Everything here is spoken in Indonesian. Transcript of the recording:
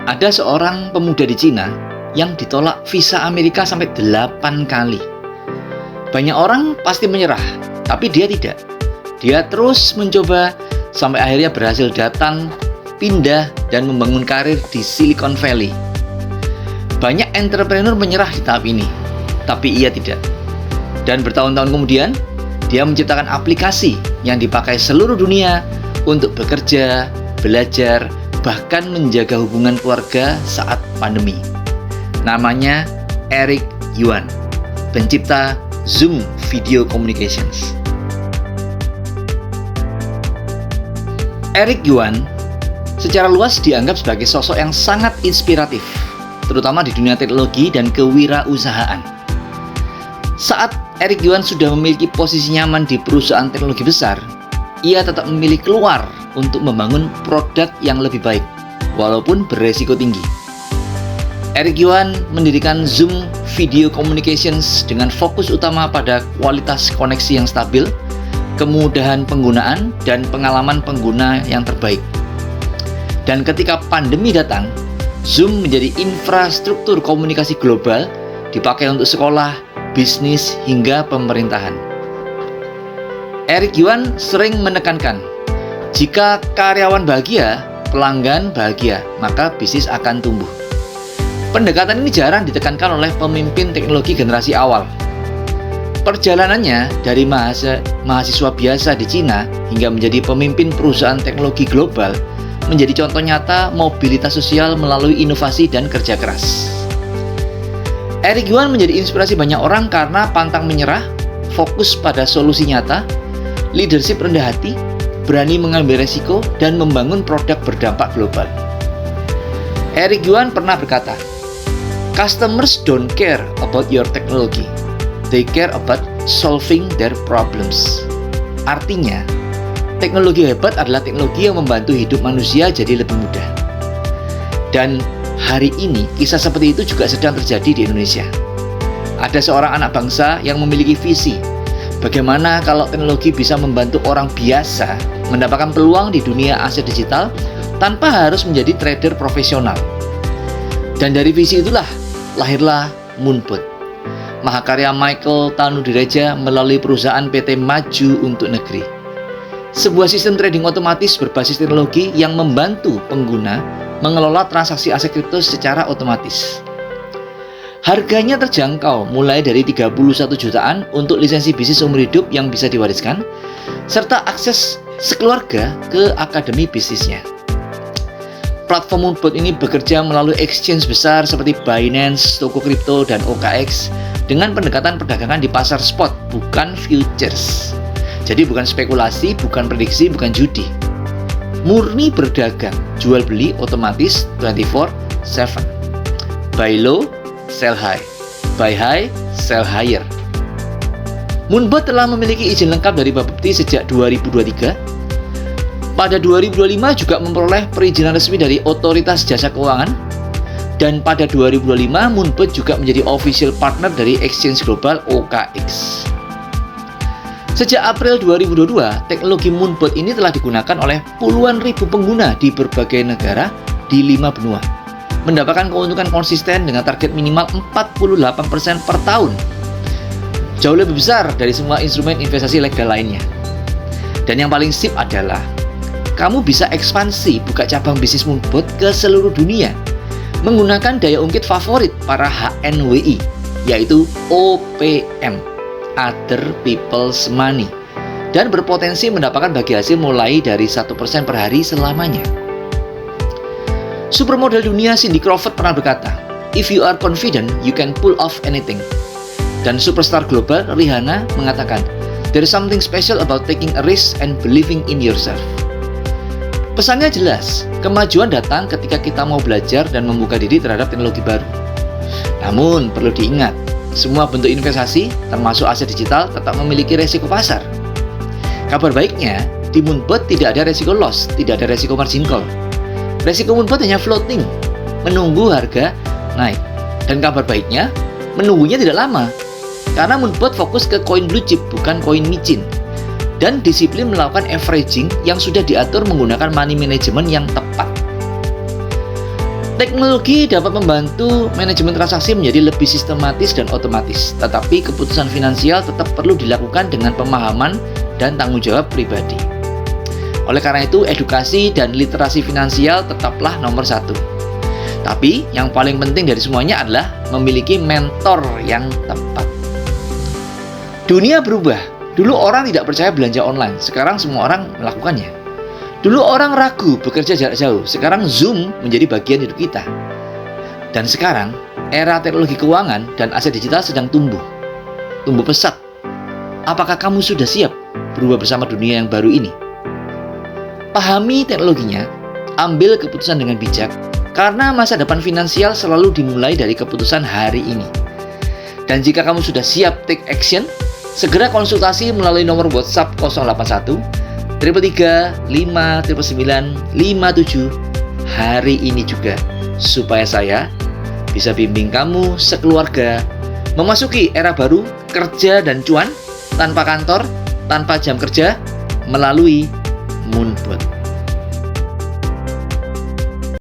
Ada seorang pemuda di Cina yang ditolak visa Amerika sampai 8 kali. Banyak orang pasti menyerah, tapi dia tidak. Dia terus mencoba sampai akhirnya berhasil datang, pindah, dan membangun karir di Silicon Valley. Banyak entrepreneur menyerah di tahap ini, tapi ia tidak. Dan bertahun-tahun kemudian, dia menciptakan aplikasi yang dipakai seluruh dunia untuk bekerja, belajar, bahkan menjaga hubungan keluarga saat pandemi. Namanya Eric Yuan, pencipta Zoom Video Communications. Eric Yuan secara luas dianggap sebagai sosok yang sangat inspiratif, terutama di dunia teknologi dan kewirausahaan. Saat Eric Yuan sudah memiliki posisi nyaman di perusahaan teknologi besar, ia tetap memilih keluar untuk membangun produk yang lebih baik, walaupun beresiko tinggi. Eric Yuan mendirikan Zoom Video Communications dengan fokus utama pada kualitas koneksi yang stabil, kemudahan penggunaan, dan pengalaman pengguna yang terbaik. Dan ketika pandemi datang, Zoom menjadi infrastruktur komunikasi global dipakai untuk sekolah, bisnis, hingga pemerintahan. Eric Yuan sering menekankan, jika karyawan bahagia, pelanggan bahagia, maka bisnis akan tumbuh. Pendekatan ini jarang ditekankan oleh pemimpin teknologi generasi awal. Perjalanannya dari mahasiswa biasa di Cina hingga menjadi pemimpin perusahaan teknologi global menjadi contoh nyata mobilitas sosial melalui inovasi dan kerja keras. Eric Yuan menjadi inspirasi banyak orang karena pantang menyerah, fokus pada solusi nyata, leadership rendah hati, berani mengambil resiko, dan membangun produk berdampak global. Eric Yuan pernah berkata, "Customers don't care about your technology. They care about solving their problems." Artinya, teknologi hebat adalah teknologi yang membantu hidup manusia jadi lebih mudah. Dan hari ini, kisah seperti itu juga sedang terjadi di Indonesia. Ada seorang anak bangsa yang memiliki visi, bagaimana kalau teknologi bisa membantu orang biasa mendapatkan peluang di dunia aset digital tanpa harus menjadi trader profesional. Dan dari visi itulah lahirlah Moonbot, mahakarya Michael Tanudireja melalui perusahaan PT Maju untuk Negeri. Sebuah sistem trading otomatis berbasis teknologi yang membantu pengguna mengelola transaksi aset kripto secara otomatis. Harganya terjangkau, mulai dari 31 jutaan untuk lisensi bisnis seumur hidup yang bisa diwariskan, serta akses sekeluarga ke akademi bisnisnya. Platform Moonbot ini bekerja melalui exchange besar seperti Binance, Toko Kripto, dan OKX dengan pendekatan perdagangan di pasar spot, bukan futures. Jadi bukan spekulasi, bukan prediksi, bukan judi. Murni berdagang, jual beli otomatis 24/7. Buy low, sell high. Buy high, sell higher. Moonbot telah memiliki izin lengkap dari Bapepti sejak 2023. Pada 2025 juga memperoleh perizinan resmi dari Otoritas Jasa Keuangan. Dan pada 2025, Moonbot juga menjadi official partner dari Exchange Global OKX. Sejak April 2022, teknologi Moonbot ini telah digunakan oleh puluhan ribu pengguna di berbagai negara di 5 benua, mendapatkan keuntungan konsisten dengan target minimal 48% per tahun. Jauh lebih besar dari semua instrumen investasi legal lainnya. Dan yang paling sip adalah, kamu bisa ekspansi buka cabang bisnis Moonbot ke seluruh dunia menggunakan daya ungkit favorit para HNWI, yaitu OPM, Other People's Money, dan berpotensi mendapatkan bagi hasil mulai dari 1% per hari selamanya. Supermodel dunia Cindy Crawford pernah berkata, "If you are confident, you can pull off anything." Dan superstar global Rihanna mengatakan, "There is something special about taking a risk and believing in yourself." Pesannya jelas, kemajuan datang ketika kita mau belajar dan membuka diri terhadap teknologi baru. Namun, perlu diingat, semua bentuk investasi, termasuk aset digital, tetap memiliki resiko pasar. Kabar baiknya, di Moonbot tidak ada resiko loss, tidak ada resiko margin call. Resiko Moonbot hanya floating, menunggu harga naik. Dan kabar baiknya, menunggunya tidak lama, karena Moonbot fokus ke koin blue chip, bukan koin micin. Dan disiplin melakukan averaging yang sudah diatur menggunakan money management yang tepat. Teknologi dapat membantu manajemen transaksi menjadi lebih sistematis dan otomatis, tetapi keputusan finansial tetap perlu dilakukan dengan pemahaman dan tanggung jawab pribadi. Oleh karena itu, edukasi dan literasi finansial tetaplah nomor satu. Tapi, yang paling penting dari semuanya adalah memiliki mentor yang tepat. Dunia berubah. Dulu orang tidak percaya belanja online, sekarang semua orang melakukannya. Dulu orang ragu bekerja jarak jauh, sekarang Zoom menjadi bagian hidup kita. Dan sekarang, era teknologi keuangan dan aset digital sedang tumbuh pesat. Apakah kamu sudah siap berubah bersama dunia yang baru ini? Pahami teknologinya, ambil keputusan dengan bijak, karena masa depan finansial selalu dimulai dari keputusan hari ini. Dan jika kamu sudah siap take action, segera konsultasi melalui nomor WhatsApp 081 333 599 57 hari ini juga, supaya saya bisa bimbing kamu sekeluarga memasuki era baru kerja dan cuan tanpa kantor, tanpa jam kerja, melalui Moonbot.